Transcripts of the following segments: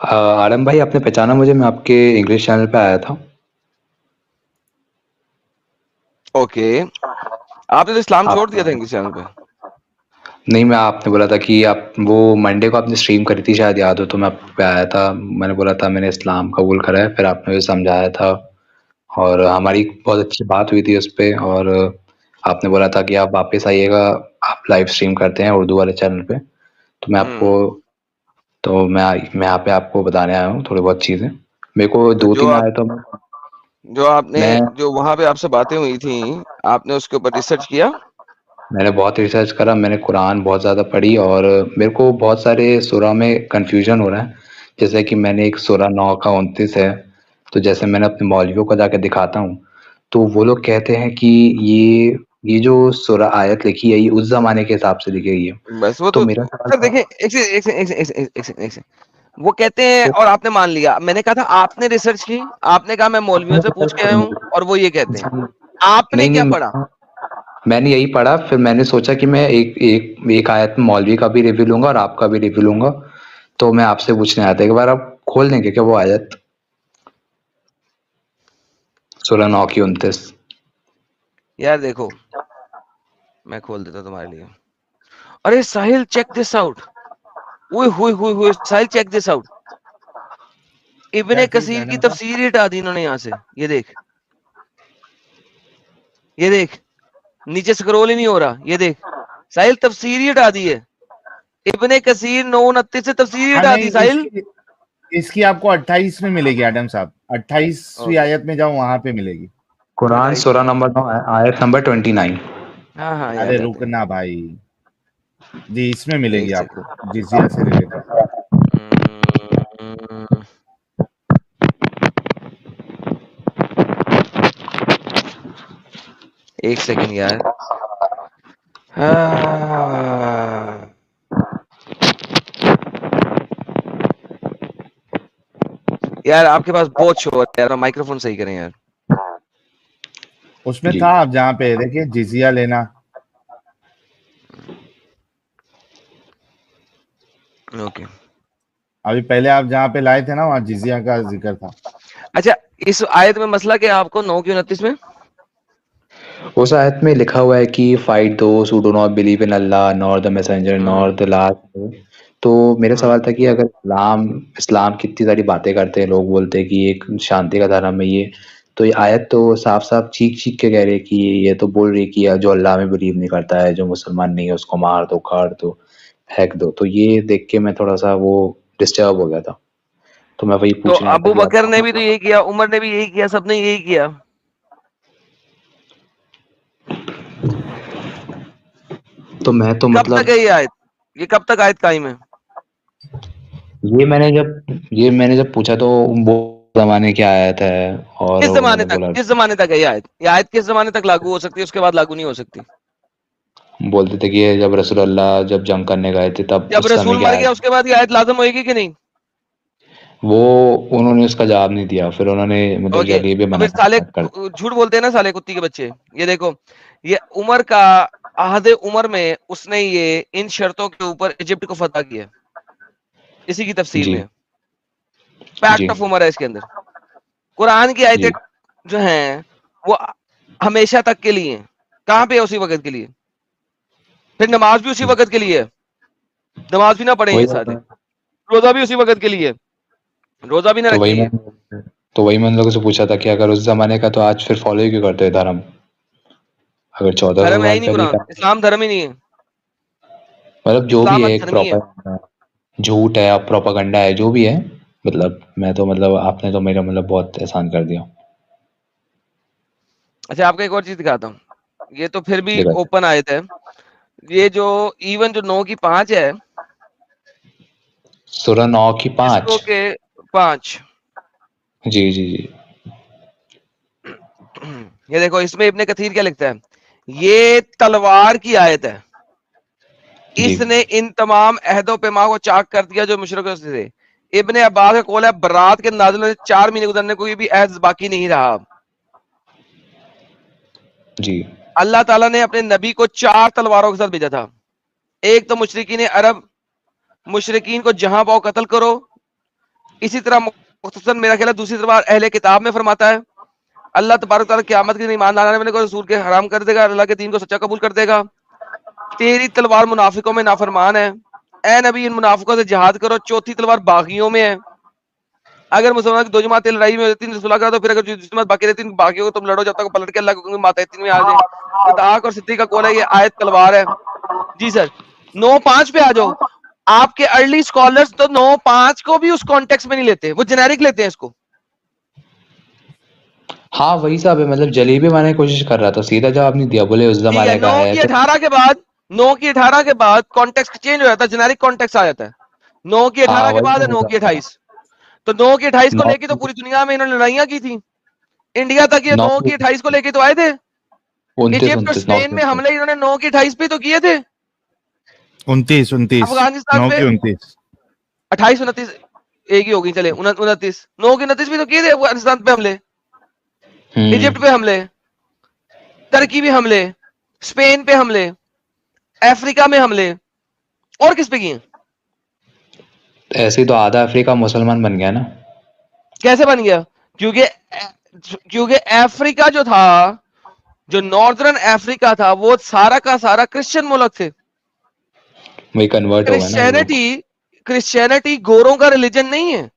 आरम भाई, आपने पहचाना मुझे? मैं आपके इंग्लिश चैनल पे आया था। ओके। आपने तो इस्लाम छोड़ दिया था आप इंग्लिश चैनल पे। नहीं, मैं आपने बोला था कि आप वो मंडे को आपने स्ट्रीम करी थी, शायद याद हो तो मैं आप पे आया था। मैंने बोला था मैंने इस्लाम कबूल करा है, फिर आपने मुझे समझाया था और हमारी बहुत अच्छी बात हुई थी उस पे। और आपने बोला था कि आप वापस आइएगा, आप लाइव स्ट्रीम करते हैं उर्दू वाले चैनल पे। तो मैं आपको हम्म। तो मैं यहाँ पे आपको बताने आया हूँ थोड़ी बहुत चीज़ें। मेरे को तो दो तीन आए तो जो आपने मैं जो वहां पे आपसे बातें हुई थी, आपने उसके ऊपर रिसर्च किया? मैंने बहुत रिसर्च करा, मैंने कुरान बहुत ज़्यादा पढ़ी और मेरे को बहुत सारे सूरा में कन्फ्यूजन हो रहा है। जैसे कि मैंने एक सूरा 9 का 29 है, तो जैसे मैंने अपने मौलवियों को जाके दिखाता हूँ, तो वो लोग कहते हैं कि ये जो सूरा आयत लिखी है, ये उस ज़माने के हिसाब से लिखी गई है। बस वो तो तो मेरा सवाल सर था। देखें, एक सेकंड। वो कहते हैं तो और आपने मान लिया। मैंने कहा था आपने रिसर्च की, आपने कहा मैं मौलवियों आपने से पूछ रिसर्च के आया करी हूँ, और वो ये कहते हैं। है? आपने नहीं, क्या नहीं, पढ़ा? मैंने यही पढ़ा, फिर मैंने सोचा कि मैं एक आयत में मौलवी का भी रिव्यू लूँगा और आपका भी रिव्यू लूँगा। तो मैं आपसे पूछने आया था, एक बार आप खोल देंगे क्या वो आयत? सूरह 9 की 29। यार देखो, मैं खोल देता तुम्हारे लिए। अरे साहिल, चेक दिस आउट। ओए होए होए होए, साहिल चेक दिस आउट। क्या इब्ने चीज कसीर की आदम साहब? तफसीर ही हटा दी इन्होंने यहाँ से। ये देख, ये देख, नीचे स्क्रॉल ही नहीं हो रहा। ये देख, साहिल तफसीर ही हटा दी है। इब्ने कसीर 9:29 से तफसीर ही हाँ हटा नहीं, दी साहिल। इसकी इसकी आपको 28 में मिलेगी आदम साहब। 28वीं ओके। आयत में जाओ, वहां पे मिलेगी। कुरान 28 सूरह में? नंबर 9 आयत नंबर 29। हाँ हाँ, अरे याद आते हैं। रुकना भाई जी, इसमें मिलेगी एक आपको, सेकंड। जिजिया से रिलेटेड। एक सेकंड यार। हाँ। यार आपके पास बहुत शोर है यार, माइक्रोफोन सही करें यार। उसमें जी। था, आप जहाँ पे देखिए जिजिया लेना। ओके। अभी पहले आप जहाँ पे लाए थे ना, वहाँ जिजिया का जिक्र था। अच्छा, इस आयत में मसला क्या है आपको 9 की 29 में? उस आयत में लिखा हुआ है कि fight those who do not believe in Allah nor the messenger nor hmm. The last. तो मेरा हम्म। सवाल था कि अगर इस्लाम इस्लाम कितनी सारी बातें करते हैं, लोग बोलते हैं कि एक शांति का धर्म है ये, तो ये आयत तो साफ साफ चीख चीख के कह रही है कि ये तो बोल रही है कि जो अल्लाह में बिलीव नहीं करता है, जो मुसलमान नहीं है, उसको मार दो, काट दो, फेंक दो। तो ये देख के मैं थोड़ा सा वो डिस्टर्ब हो गया था। तो मैं वही तो पूछने आया था अबू कि बकर ने भी तो आप। यही किया, उमर ने भी यही किया, सबने यही किया। तो मैं तो कब तक मतलब है ये आयत? ये कब तक आयत कायम है? ये मैंने जब पूछा तो वो जमाने की आयत है, और किस जमाने उन्होंने तक, बोला, किस जमाने तक है ये आयत? ये आयत किस जमाने तक लागू हो सकती है, उसके बाद लागू नहीं हो सकती? बोलते थे कि ये जब रसूलुल्लाह जब जंग करने गए थे तब जब उस समय रसूल की मर गया आयत। उसके बाद ये आयत लाजम होएगी कि नहीं? वो उन्होंने उसका जवाब नहीं दिया, फिर उन्होंने मतलब ओके, जलील भी तो फिर बनाना साले स्टार्ट कर झूठ बोलते हैं ना साले कुत्ती के बच्चे। ये देखो, ये उमर का अहद उमर में उसने ये इन शर्तों के ऊपर इजिप्ट को फतह किया। इसी की तफसीर जी, में पैक्ट जी, ऑफ उमर है इसके अंदर। कुरान की आयतें जी। जो हैं वो हमेशा तक के लिए हैं। कहाँ पे है उसी वक्त के लिए? फिर नमाज भी उसी जी। वक्त के लिए है। नमाज भी ना पढ़े वही ये बात साले। है। रोजा भी उसी वक्त के लिए है। रोजा भी ना तो वही रखे ये। मैंने तो वही मैंने लोगों से पूछा था कि अगर उस जमाने का तो आज फिर फॉलो ही क्यों करते हैं धर्म, अगर 1400 धर्म है ही साल नहीं पहले कुरान, का। इस्लाम धर्म ही नहीं है। मतलब जो भी इस्लाम है एक अधर्मी है। प्रॉपर झूठ है, अब प्रोपागंडा है, जो भी है। मतलब मैं तो मतलब आपने तो मेरा मतलब बहुत एहसान कर दिया। अच्छा, आपको एक और चीज दिखाता हूँ। ये तो फिर भी दिक्कत है। ओपन आयत है। ये जो इवन जो 9 की 5 है, सूरह 9 की इसको 5। के 5। जी, जी, जी। ये देखो, इसमें इब्ने कथीर क्या लिखता है। ये तलवार की आयत है। जी, इसने इन तमाम अहदों पैमा को चाक कर दिया जो मुशरिकों से थे। इब्ने अब्बास का कौल है, बरात के नाज़िल होने से 4 महीने गुजरने कोई भी अहद बाकी नहीं रहा। जी, अल्लाह ताला ने अपने नबी को 4 तलवारों के साथ भेजा था। एक तो मुशरिकीन अरब, मुशरिकीन को जहां पाओ कत्ल करो। इसी तरह मुख्तसर मेरा ख्याल है दूसरी तरफ अहले किताब में फरमाता है अल्लाह तबारक तआला क़यामत के दिन ईमान लाने वाले को रसूल के हराम कर देगा, अल्लाह के दीन को सच्चा कबूल कर देगा। तेरी तलवार मुनाफिकों में नाफरमान है, ए नबी इन मुनाफिकों से जिहाद करो। चौथी तलवार बागियों में है, अगर मुसलमान की दो जमातें लड़ाई में होती सुलह करा तो फिर अगर जो जमात बाकी रहती बागियों को तुम लड़ो जब तक पलट के अल्लाह को मातहतीन में आ जाए। तो ताक और सिद्दीक का कौल है ये आयत तलवार है। जी सर 9-5 पे आ जाओ। आपके अर्ली स्कॉलर्स तो 9-5 को भी उस कॉन्टेक्स्ट में नहीं लेते, वो जेनेरिक लेते हैं इसको। हाँ वही साहब है, मतलब जलेबी बनाने की कोशिश कर रहा था, सीधा जवाब नहीं दिया, बोले उस ठीक है जमाने का 9 है की तो 18 के बाद 9 की 18 के बाद कॉन्टेक्स्ट चेंज हो जाता है, जेनेरिक कॉन्टेक्स्ट आ जाता है। 9 की 18 हाँ के वही बाद है तो 9 की होगा। 28। तो 9 की 28 को नौ लेके तो पूरी दुनिया में इन्होंने लड़ाइयां की थी। इंडिया तक ये नौ 9 की 28 को लेके तो आए थे। 29 इजिप्ट और 29 9 स्पेन में हमले इन्होंने 9 की 28 पे तो किए थे। 29 अफगानिस्तान 9 पे की 29 28 29 एक ही हो गई, चले 29 9 की 29 भी तो किए थे अफगानिस्तान पे हमले, इजिप्ट पे हमले, तुर्की पे हमले, स्पेन पे हमले, अफ्रीका में हमले, और किस पे किए? ऐसे ही तो आधा अफ्रीका मुसलमान बन गया ना। कैसे बन गया? क्योंकि अफ्रीका जो था, जो नॉर्दर्न अफ्रीका था, वो सारा का सारा क्रिश्चियन मुल्क थे। वही कन्वर्ट हो गए ना वो लोग। क्रिश्चियनिटी गोरों का रिलीजन नहीं है,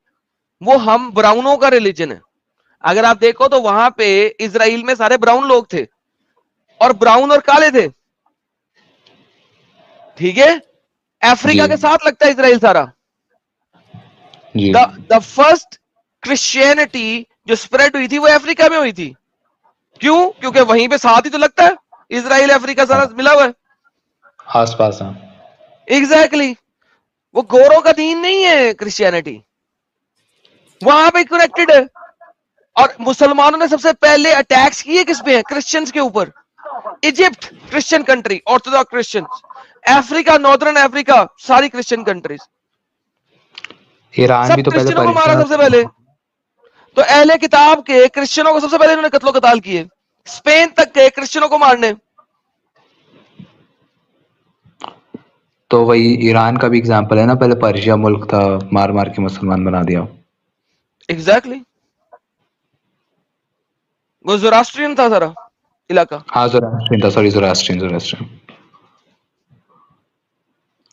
वो हम ब्राउनों का रिलीजन है। अगर आप देखो तो वहां पे इजराइल में सारे ब्राउन लोग थे, और ब्राउन और काले थे, ठीक है। अफ्रीका जी के साथ लगता है इजराइल सारा। जी द फर्स्ट क्रिश्चियनिटी जो स्प्रेड हुई थी वो अफ्रीका में हुई थी। क्यों? क्योंकि वहीं पे साथ ही तो लगता है, इजराइल अफ्रीका सारा मिला हुआ है। आस पास। हाँ एग्जैक्टली वो गोरों का दीन नहीं है क्रिश्चियनिटी, वहां पे कनेक्टेड है। और मुसलमानों ने सबसे पहले अटैक्स किए किस पे? क्रिश्चियंस के ऊपर। Egypt Christian country, Orthodox Christian. Africa, northern Africa, सारी क्रिश्चियन कंट्रीज, ईरान सब भी तो पहले क्रिश्चियनों को मारा परेशान। सबसे पहले। तो अहले किताब के क्रिश्चियनों को सबसे पहले इन्होंने कत्लो कताल किए, स्पेन तक के क्रिश्चियनों को मारने। तो वही ईरान का भी एग्जांपल है ना, पहले पर्शिया मुल्क था, मार मार के मुसलमान बना दिया। एग्जैक्टली वो ज़ोरास्ट्रियन था सारा इलाका। हाँ जोरास्ट्रियन था, सॉरी जोरास्ट्रियन जोरास्ट्रियन।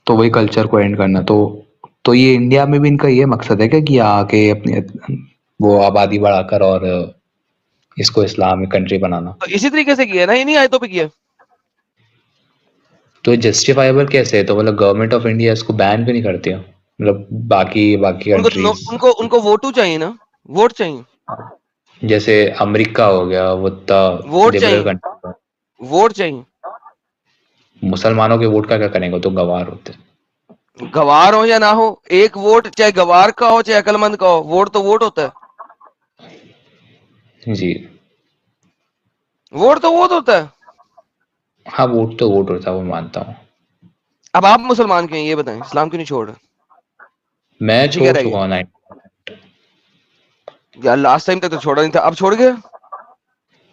तो वही कल्चर को एंड करना। तो ये इंडिया में भी इनका ये मकसद है क्या कि यहाँ आके अपनी वो आबादी बढ़ाकर और इसको इस्लामिक कंट्री बनाना। तो इसी तरीके से किया ना, इन्हीं आयतों पे किया। तो जस्टिफाइबल कैसे है? तो मतलब गवर्नमेंट ऑफ इंडिया इसको बैन क्यों नहीं करती है? मतलब बाकी कंट्रीज उनको उनको वोटू चाहिए ना, वोट चाहिए, जैसे अमेरिका हो गया, वो वोट लिबरल चाहिए, कंट्री। वोट चाहिए। मुसलमानों के वोट का क्या करेंगे? तो गवार होते। गवार हो या ना हो, एक वोट चाहे गवार का हो चाहे अकलमंद का हो, वोट तो वोट होता है। जी वोट तो वोट होता है। हाँ वोट तो वोट होता है, वो मानता हूँ। अब आप मुसलमान क्यों हैं ये बताएं, इस्लाम क्यों नहीं छोड़ रहे? मैं ठीक है छोड़ रह चुका गए हूँ यार, लास्ट टाइम तक तो छोड़ा नहीं था, अब छोड़ गए।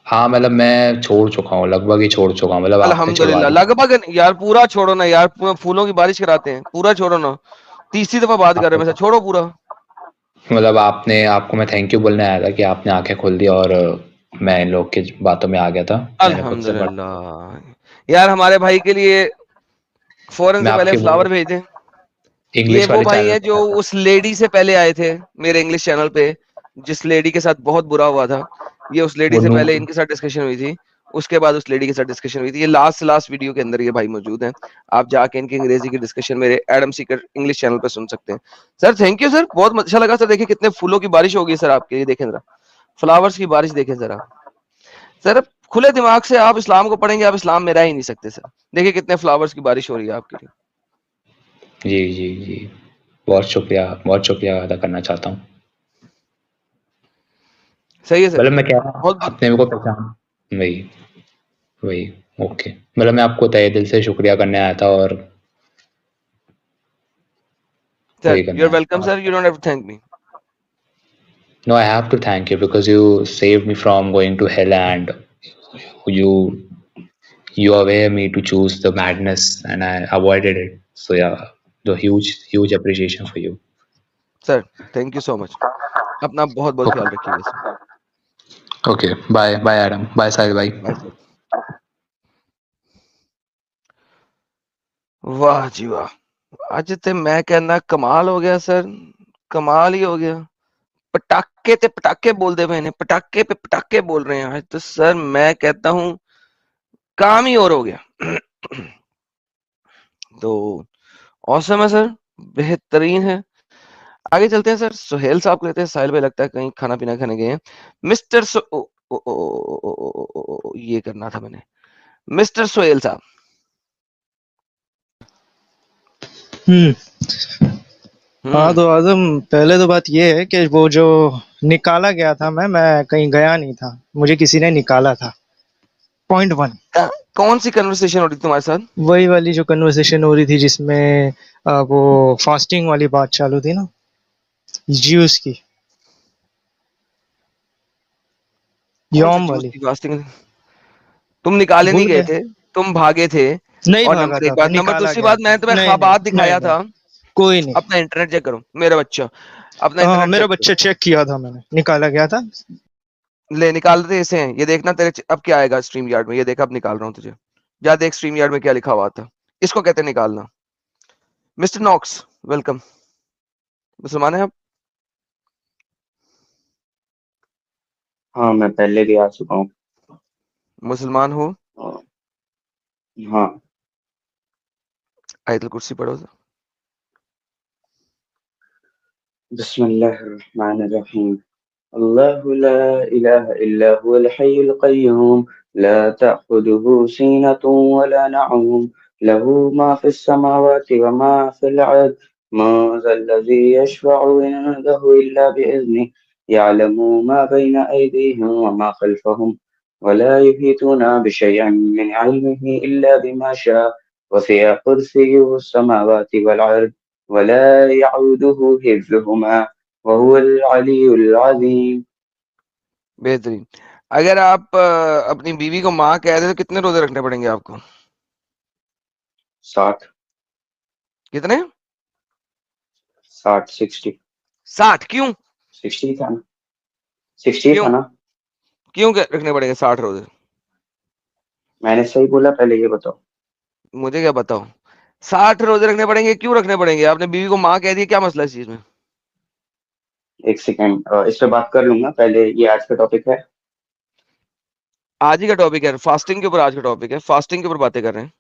हाँ मतलब मैं छोड़ चुका हूँ, लगभग ही छोड़ चुका हूँ, मतलब आपने छुड़वा अल्हम्दुलिल्लाह, दिया। लगभग यार पूरा छोड़ो ना यार, फूलों की बारिश कराते हैं, पूरा छोड़ो ना। तीसरी दफा बात कर रहे हैं, छोड़ो पूरा। मतलब आपको मैं थैंक यू बोलने आया था कि आपने आंखें खोल दी और मैं इन लोग की बातों में आ गया था। मैंने खुद से अल्हम्दुलिल्लाह यार, हमारे भाई के लिए फौरन मैं से पहले आपके वो फ्लावर भेजे। ये इंग्लिश वो वाले भाई चैनल है पे जो आया था। उस लेडी से पहले आए थे मेरे इंग्लिश चैनल पे, जिस लेडी के साथ बहुत बुरा हुआ था। ये उस लेडी वो से पहले नूर। इनके साथ डिस्कशन हुई थी, उसके बाद उस लेडी के साथ डिस्कशन हुई थी। ये लास्ट वीडियो के अंदर ये भाई मौजूद हैं, आप जाके इनकी अंग्रेजी की डिस्कशन मेरे एडम सीकर इंग्लिश चैनल पे सुन सकते हैं। सर थैंक यू सर, बहुत अच्छा लगा सर। देखिए कितने फूलों की बारिश होगी सर आपके लिए, देखें जरा फ्लावर्स की बारिश देखें जरा सर। खुले दिमाग से आप इस्लाम को पढ़ेंगे, आप इस्लाम में रह ही नहीं सकते सर। देखिए कितने फ्लावर्स की बारिश हो रही है आपके लिए। जी जी जी बहुत शुक्रिया अदा करना चाहता हूँ। सही है सर, मतलब मैं कह रहा हूँ बहुत अपने को पहचान। वही वही ओके, मतलब मैं आपको तहे दिल से शुक्रिया करने आया था और सर वही करने यू आर आया वेलकम था। Sir, you don't have to thank me. No, I have to thank you because you saved me from going to hell and you you aware me to choose the madness and I avoided it. So yeah, the huge appreciation for you. Sir thank you so much, अपना बहुत बहुत ख्याल रखिएगा sir. Okay, bye bye Adam, bye Sahil भाई। Bye sir. वाह जी वाह, ਅੱਜ ਤੇ ਮੈਂ कहना कमाल हो गया सर, कमाल ही हो गया। पटाखे ते पटाखे बोलते पए ने, पटाखे पे पटाखे बोल रहे हैं आज तो सर, मैं कहता हूं काम ही और हो गया। तो औसम है सर, बेहतरीन है। आगे चलते हैं सर, सुहेल साहब को लेते हैं। साहिल भाई लगता है कहीं खाना पीना खाने गए हैं। मिस्टर ये करना था मैंने, मिस्टर सुहेल साहब। हाँ तो आजम, पहले तो बात ये है कि वो जो निकाला गया था, मैं कहीं गया नहीं था, मुझे किसी ने निकाला था। Point one. कौन सी कन्वर्सेशन हो रही थी तुम्हारे साथ? वही वाली जो कन्वर्सेशन हो रही थी जिसमें वो फास्टिंग वाली बात चालू थी ना, ज्यूस की, कौन सी यौम जूस वाली। की फास्टिंग? तुम निकाले नहीं भूल गए गए? थे, तुम भागे थे। नहीं और भागा नंबर था एक मैं, बात, नंबर निकाला दूसरी गया बात, था। मैंने तुम्हें नहीं नहीं ख्वाबात नहीं दिखाया नहीं, था। कोई नहीं। अपना इंटरनेट चेक करो मेरा बच्चा, अपना हाँ इंटरनेट मेरा चेक करो। बच्चा चेक किया था मैंने, निकाला गया था। ले निकाल दे इसे, ये देखना तेरे अब क्या आएगा स्ट्रीम यार्ड में, ये देखा अब निकाल रहा हूँ तुझे। जा देख स्ट्रीम यार्ड में क्या लिखा हुआ था, इसको कहते हैं निकालना। Mister Knox, welcome. मुसलमान है आप? हाँ मैं पहले भी आ चुका हूँ। मुसलमान हो? हाँ। आयतुल कुर्सी पढ़ो तो। बिस्मिल्लाहिर्रहमानिर्रहीम। अल्लाहु ला इलाहा इल्ला हुवल हय्युल क़य्यूम ला तअख़ुदुहु सीनतुन वला नऊम लहू मा फ़िस समावाति व मा फ़िल अर्द मा ज़ल्लज़ी यशफ़अु इंदहु इल्ला बिइज़्निहि यअलमु मा बैना अयदीहिम व मा ख़ल्फ़हुम वला युहीतूना बिशैइन मिन इल्मिहि इल्ला बिमा शाअ वसिअ कुर्सियुहु समावाति वल अर्द वला यऊदुहु हिफ्ज़ुहुमा वहुवल अलीयुल अज़ीम। बेहतरीन। अगर आप अपनी बीवी को माँ कह दे तो कितने रोजे रखने पड़ेंगे आपको? 60। कितने? 60। 60? क्यों? 60 था ना, 60 था क्यों ना। क्यों रखने पड़ेंगे 60 रोजे? मैंने सही बोला, पहले ये बताओ। मुझे क्या बताओ, 60 रोजे रखने पड़ेंगे, क्यों रखने पड़ेंगे? आपने बीवी को माँ कह दी, क्या मसला है इस चीज में? एक सेकेंड, इस पे बात कर लूंगा, पहले ये आज का टॉपिक है। आज ही का टॉपिक है, फास्टिंग के ऊपर आज का टॉपिक है, फास्टिंग के ऊपर बातें कर रहे हैं।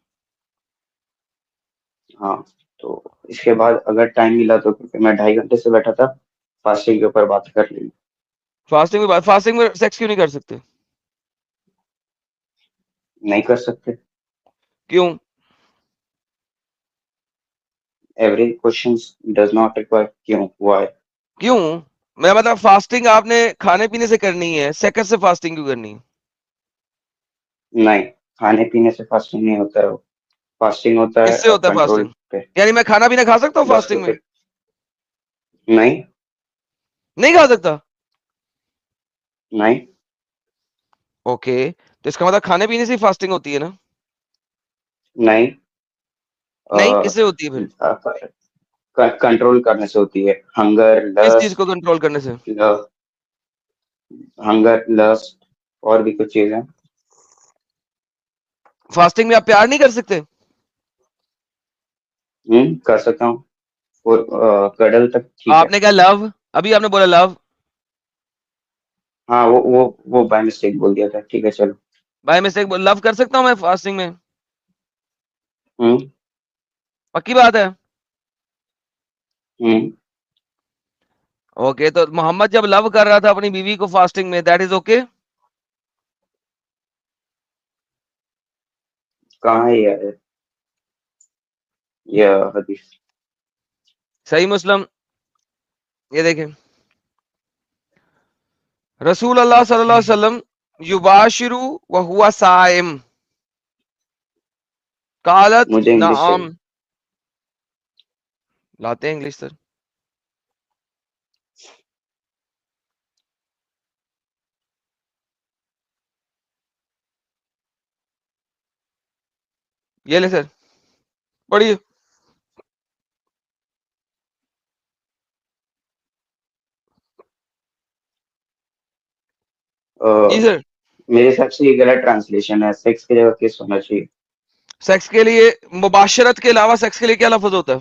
हाँ, तो इसके बाद अगर टाइम मिला तो, क्योंकि मैं 2.5 घंटे से बैठा था, फास्टिंग के ऊपर बात कर लेंगे। फास्टिंग में सेक्स क्यों नहीं कर सकते? नहीं कर सकते। क्यों? Every question does not require क्यों, व्हाई। क्यों? मैं मतलब फास्टिंग आपने खाने पीने से करनी है, सेक्स से फास्टिंग क्यों करनी है? नहीं, खाने पीने से फास्टिंग नहीं होता है, वो फास्टिंग होता किससे है होता है कंट्रोल फास्टिंग? पे। यानी मैं खाना पीना खा सकता हूँ बस तो फास्टिंग में? फिर नहीं। नहीं खा सकता? नहीं। ओके, तो इसका मतलब खाने पीने से ही फास्टिंग होती है ना? नहीं। नहीं, किससे होती है फिर? कंट्रोल करने से होती है, हंगर किस चीज लस्ट। को कंट्रोल करने से? हंगर लस्ट और भी कुछ चीजें। फास्टिंग में आप प्यार नहीं कर सकते? कर सकता हूँ, और कडल तक ठीक है। आपने क्या लव, अभी आपने बोला लव। हाँ वो बाय मिस्टेक बोल दिया था, ठीक है चलो। बाय मिस्टेक लव कर सकता हूँ मैं फास्टिंग में? हम्म। पक्की बात है? हम्म। ओके, तो मोहम्मद जब लव कर रहा था अपनी बीवी को फास्टिंग में, दैट इज ओके? कहाँ है ये हदीस? सही मुस्लिम, ये देखें, रसूल अल्लाह सल्लल्लाहु अलैहि वसल्लम युबाशिरु व हुआ साइम, कालत मुझे इंग्लिश नाम। चाहिए। लाते हैं इंग्लिश सर। ये ले सर, पढ़िए। जी सर। मेरे हिसाब से ये गलत ट्रांसलेशन है, सेक्स की जगह किस होना चाहिए। सेक्स के लिए मुबाशरत के अलावा सेक्स के लिए क्या लफ्ज होता है?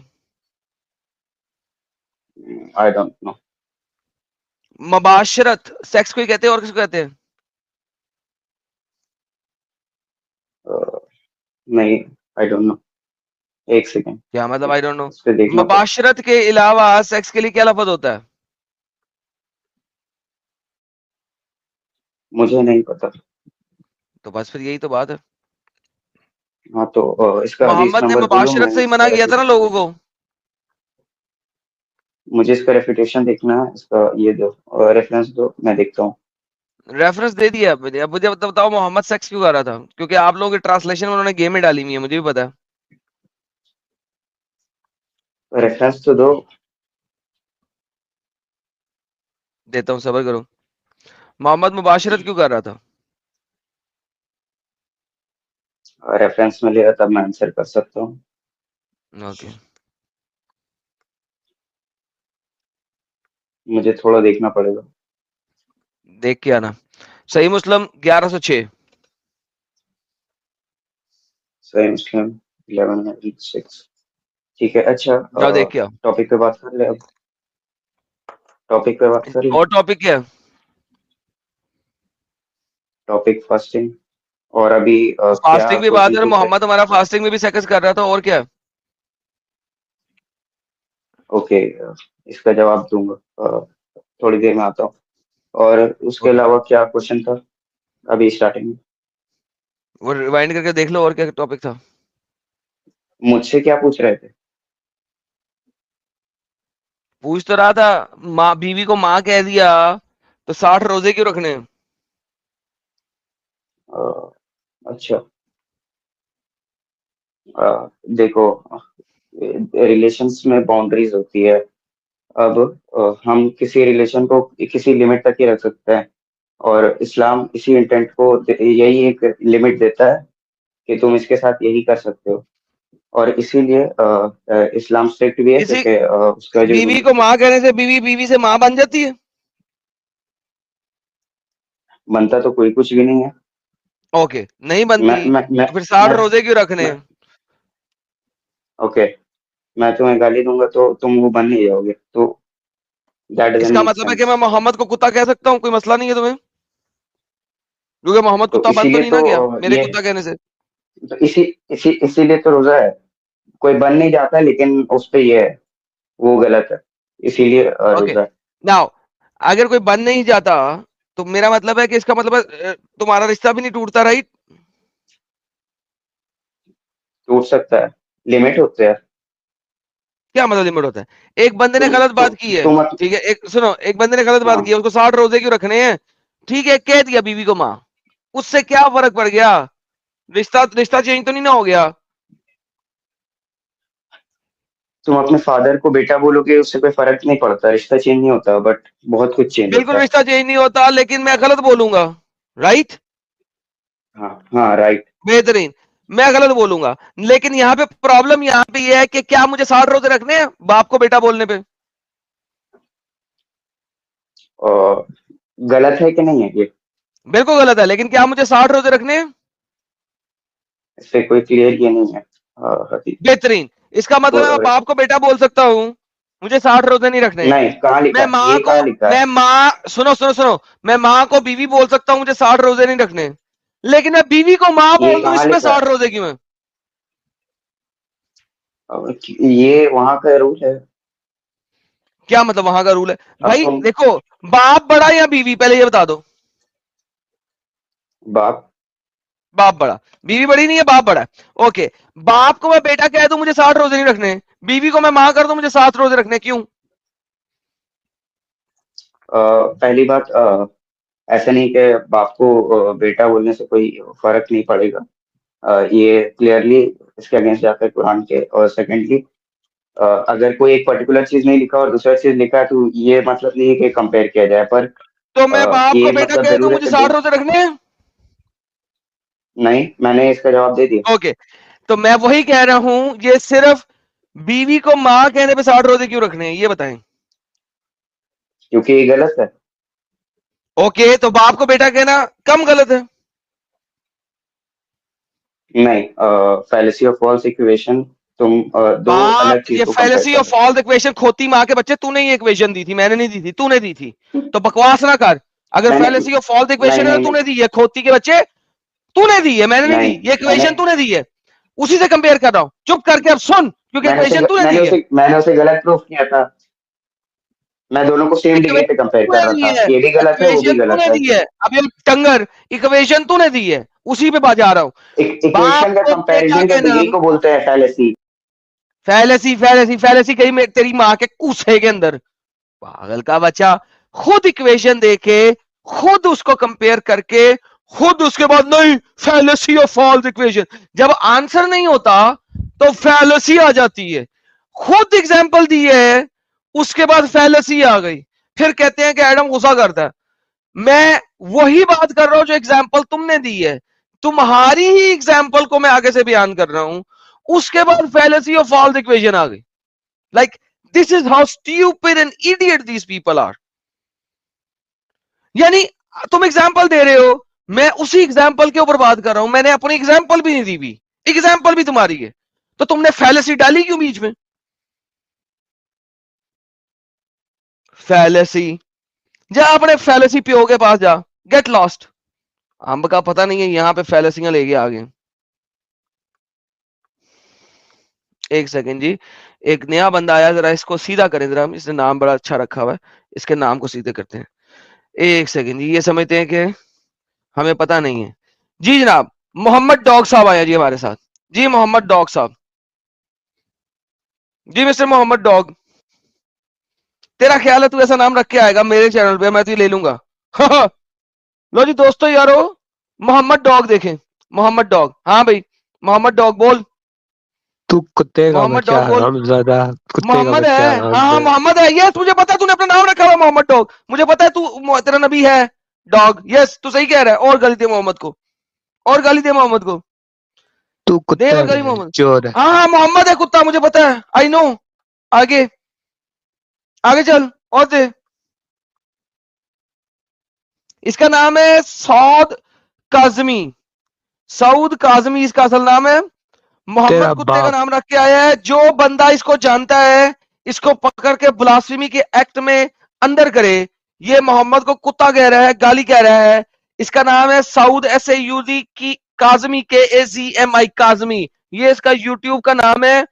I don't know. मुबाशरत सेक्स को ही कहते हैं और किसको कहते हैं? नहीं, आई डोंट नो, एक सेकेंड, क्या मतलब आई डोंट नो? इस पे देखना पड़ेगा। मुबाशरत के अलावा सेक्स के लिए क्या लफ्ज होता है? मुझे नहीं पता। तो बस फिर यही तो बात है। हाँ तो इसका हदीस मोहम्मद ने नंबर बोलो, मुबाशरत मैं से ही इसका मना किया था ना लोगों को। मुझे इसका रेफिटेशन देखना है, इसका ये दो रेफरेंस दो, मैं देखता हूँ। रेफरेंस दे दिया अब मुझे बताओ मोहम्मद सेक्स क्यों कर रहा था? क्योंकि आप लोगों की ट्रांसलेशन में उन्होंने गेम में डाली हुई है, मुझे भी पता है। रेफरेंस तो दो। देता हूँ, सब्र करो। मोहम्मद मुबाशरत क्यों कर रहा था? रेफरेंस में लिया तब मैं आंसर कर सकता हूँ। ओके। मुझे थोड़ा देखना पड़ेगा। देख के आना। सही मुस्लिम 1106। सही मुस्लिम 1106। ठीक है, अच्छा जाओ देख के आओ। टॉपिक पे बात कर ले अब। टॉपिक पे बात कर ले। और टॉपिक क्या है? Topic fasting. और अभी क्या फास्टिंग भी बात क्वेश्चन है, पूछ रहे मोहम्मद हमारा फास्टिंग में भी सेक्स कर रहा था, और क्या? ओके, इसका जवाब दूंगा थोड़ी देर में आता हूँ। और उसके ओके, अलावा क्या क्वेश्चन था अभी स्टार्टिंग में। वो रिवाइंड करके देख लो और क्या टॉपिक था। मुझसे क्या पूछ रहे थे। पूछ तो रहा था, माँ बीवी को माँ कह दिया तो 60 रोजे क्यों रखने हैं? अच्छा, देखो, रिलेशंस में बाउंड्रीज होती है। अब हम किसी रिलेशन को किसी लिमिट तक ही रख सकते हैं, और इस्लाम इसी इंटेंट को यही एक लिमिट देता है कि तुम इसके साथ यही कर सकते हो। और इसीलिए इस्लाम स्ट्रिक्ट भी है, किसी क्योंकि उसका जो बीवी को माँ कहने से बीवी बीवी से माँ बन जाती है? बनता तो कोई कुछ भी नहीं है। ओके, नहीं मैं बनती मैं मैं तो फिर 60 मैं, रोजे क्यों रखने मैं हैं? ओके, मैं तुम्हें गाली दूंगा तो तुम वो बन नहीं जाओगे, तो दैट डजंट इसका मेक मतलब है कि सेंस। मैं मोहम्मद को कुत्ता कह सकता हूँ, कोई मसला नहीं है तुम्हें? क्योंकि मोहम्मद तो कुत्ता बन तो इसीलिए नहीं तो ना गया मेरे ये कुत्ता कहने से। तो इसीलिए तो रोजा है। कोई बन नहीं जाता, लेकिन उस पे ये है, वो गलत है, इसीलिए ओके, रोजा है। नाउ अगर कोई बन नहीं जाता तो मेरा मतलब है कि इसका मतलब है तुम्हारा रिश्ता भी नहीं टूटता, राइट? टूट सकता है, लिमिट होते हैं। क्या मतलब लिमिट होता है? एक बंदे ने गलत बात की है, तुम मत ठीक है, एक सुनो, एक बंदे ने गलत बात की हाँ, है, उसको 60 रोजे क्यों रखने हैं? ठीक है, कह दिया बीवी को माँ, उससे क्या फर्क पड़ गया? रिश्ता रिश्ता चेंज तो नहीं ना हो गया? तुम अपने फादर को बेटा बोलोगे, उससे कोई फर्क नहीं पड़ता, रिश्ता चेंज नहीं होता, बट बहुत कुछ चेंज बिल्कुल होता है। रिश्ता चेंज नहीं होता, लेकिन मैं गलत बोलूंगा, राइट? हाँ हाँ, राइट। बेहतरीन। मैं गलत बोलूंगा, लेकिन यहाँ पे प्रॉब्लम यहाँ पे ये है कि क्या मुझे 60 रोजे रखने हैं बाप को बेटा बोलने पे? और गलत है कि नहीं है ये, बिल्कुल गलत है, लेकिन क्या मुझे 60 रोजे रखने हैं? इस पे कोई क्लियर ये नहीं है हदीस। बेहतरीन। इसका मतलब है मैं और बाप को बेटा बोल सकता हूं, मुझे 60 रोजे नहीं रखने। नहीं, कहाँ लिखा मैं है, माँ ये को कहाँ लिखा है। मैं माँ सुनो सुनो सुनो, मैं माँ को बीवी बोल सकता हूं, मुझे 60 रोजे नहीं रखने, लेकिन मैं बीवी को माँ ये बोल दूं कहाँ इसमें लिखा है। 60 रोजे क्यों है? ये वहां का रूल है। क्या मतलब वहां का रूल है? अब भाई तुम देखो, बाप बड़ा या बीवी, पहले ये बता दो। बाप। बाप बड़ा। बीवी बड़ी नहीं है, बाप बड़ा है। ओके, बाप को मैं बेटा कह दूं मुझे 60 रोजे नहीं रखने, बीवी को मैं माँ कर दूं मुझे 7 रोजे रखने, क्यों? पहली बात, ऐसा नहीं कि बाप को बेटा बोलने से कोई फर्क नहीं पड़ेगा। ये क्लियरली इसके अगेंस्ट जाता है कुरान के। और सेकेंडली, अगर कोई एक पर्टिकुलर चीज नहीं लिखा और दूसरा चीज लिखा है, तो ये मतलब नहीं है कि कंपेयर किया जाए, पर तो मैं बाप को ये बेटा मतलब कह दूं जरूर है मुझे कि 60 रोजे रखने हैं? नहीं, मैंने इसका जवाब दे दिया, ओके, तो मैं वही कह रहा हूं, ये सिर्फ बीवी को माँ कहने पे 60 रोजे क्यों रखने हैं, ये बताएं। क्योंकि ये गलत है। ओके, तो बाप को बेटा कहना कम गलत है? नहीं, फैलेसी ऑफ फॉल्स इक्वेशन, तुम दो अलग बाप, चीज ये को कंपेयर फैलेसी कर ऑफ रहे फॉल्स इक्वेशन खोती माँ के बच्चे, तूने ये इक्वेशन दी थी, मैंने नहीं दी थी, तूने दी थी। हो। तो बकवास ना कर। अगर मैंने फैलेसी ऑफ फॉल्स नहीं इक्वेशन है नहीं तो नहीं तूने दी है, खोती के बच्चे, तूने दी है, मैंने नहीं नहीं दी। ये मैंने इक्वेशन तूने दी है, उसी से कंपेयर कर रहा हूं। चुप करके अब सुन, क्योंकि इक्वेशन तूने दी है। मैंने उसे गलत प्रूफ किया था। मैं दोनों को सेम डिग्री पे इक्वेशन कंपेयर कर तूने रहा दी था, है, ये भी गलत है वो भी इक्वेशन गलत तूने है। दी है। अब ये टंगर, इक्वेशन तूने दी है, उसी पे बात जा रहा हूं। बाप इक्वेशन का को बेटा कंपैरिजन का कहना, डिग्री को बोलते हैं फैलेसी। फैलेसी फैलेसी फैलेसी कहीं तेरी माँ के कूसे के अंदर, पागल का बच्चा। खुद इक्वेशन देके, खुद उसको कंपेयर करके, खुद उसके बाद नहीं फैलेसी ऑफ फॉल्स इक्वेशन। जब आंसर नहीं होता तो फैलेसी आ जाती है। खुद एग्जांपल दी है, उसके बाद फैलेसी आ गई, फिर कहते हैं कि एडम गुस्सा करता है। मैं वही बात कर रहा हूं जो एग्जांपल तुमने दी है, तुम्हारी ही एग्जांपल को मैं आगे से बयान कर रहा हूं, उसके बाद फैलेसी ऑफ फॉल्स इक्वेशन आ गई। Like, this is how stupid and idiot these people are. यानी तुम एग्जाम्पल दे रहे हो, मैं उसी एग्जाम्पल के ऊपर बात कर रहा हूं, मैंने अपनी एग्जाम्पल भी नहीं दी भी, एग्जाम्पल भी तुम्हारी है, तो तुमने फैलेसी डाली क्यों बीच में? फैलेसी, जा अपने फैलेसी पियो के पास जा, गेट लॉस्ट। अंब का पता नहीं है, यहां पे फैलेसियां लेके आ गए। एक सेकंड जी, एक नया बंदा आया, जरा इसको सीधा करें जरा, इसने नाम बड़ा अच्छा रखा हुआ है, इसके नाम को सीधे करते हैं। एक सेकंड जी, ये समझते हैं कि हमें पता नहीं है। जी जनाब, मोहम्मद डॉग साहब आया जी हमारे साथ। जी मोहम्मद डॉग साहब, जी मिस्टर मोहम्मद डॉग, तेरा ख्याल है तू ऐसा नाम रख के आएगा मेरे चैनल पे, मैं तुझे ले लूंगा। लो जी दोस्तों यारो, मोहम्मद डॉग देखें, मोहम्मद डॉग, हाँ भाई मोहम्मद डॉग बोल, तू कुत्ते का मोहम्मद बच्चा डॉग बोल। हरामजादा, कुत्ते का मोहम्मद बच्चा है, हाँ हाँ हरामजादा। मोहम्मद है, यस मुझे पता है, तूने अपना नाम रखा हुआ मोहम्मद डॉग, मुझे पता है तू, तेरा नबी है डॉग, यस तू सही कह रहा है। और गाली दे मोहम्मद को, और गाली दे मोहम्मद को, तू दे कुत्ता और गाली है, मोहम्मद। चोर है। हाँ हाँ मोहम्मद है कुत्ता, मुझे पता है, आई नो। आगे, आगे चल और दे। इसका नाम है सऊद काजमी, सऊद काजमी इसका असल नाम है। मोहम्मद तेरा कुत्ते का बाप। नाम रख के आया है। जो बंदा इसको जानता है, इसको पकड़ के ब्लास्फेमी के एक्ट में अंदर करे। ये मोहम्मद को कुत्ता कह रहा है, गाली कह रहा है। इसका नाम है सऊद, SAUD की काजमी, KAZMI काजमी, ये इसका यूट्यूब का नाम है।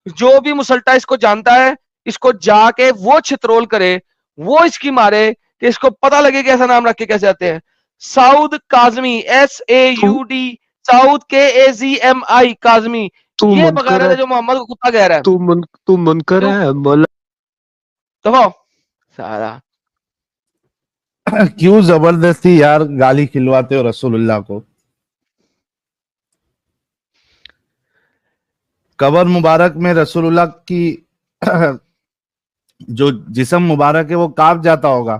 जो भी मुसल्टा इसको जानता है, इसको जाके वो छित्रोल करे, वो इसकी मारे, कि इसको पता लगे कि ऐसा नाम रख के कैसे आते हैं। सऊद काजमी, तू SAUD, साउथ KAZMI काजमी, तू ये मुनकर बगैर है। है जो मोहम्मद को कुत्ता कह रहा है। तू मुनकर क्यों? है मौला। दफा सारा। क्यों जबरदस्ती यार गाली खिलवाते हो रसूलुल्लाह को? कबर मुबारक में रसूलुल्लाह की जो जिस्म मुबारक है वो कांप जाता होगा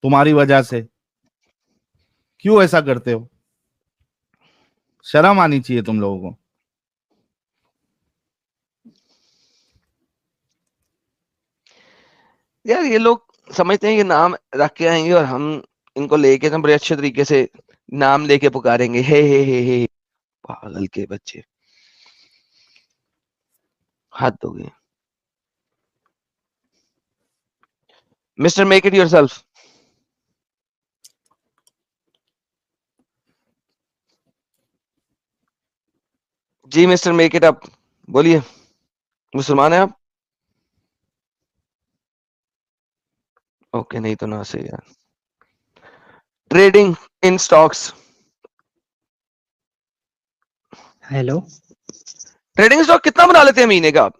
तुम्हारी वजह से। क्यों ऐसा करते हो? शर्म आनी चाहिए तुम लोगों को। यार ये लोग समझते हैं कि नाम रख के आएंगे और हम इनको लेके ना बड़े अच्छे तरीके से नाम लेके पुकारेंगे, हे। पागल के बच्चे, हद हो गई। मिस्टर मेक इट योरसेल्फ, जी मिस्टर मेक इट अप, बोलिए। मुसलमान है आप? ओके, नहीं तो ना सही यार। Trading in stocks, hello. Trading stock कितना बना लेते हैं महीने का आप?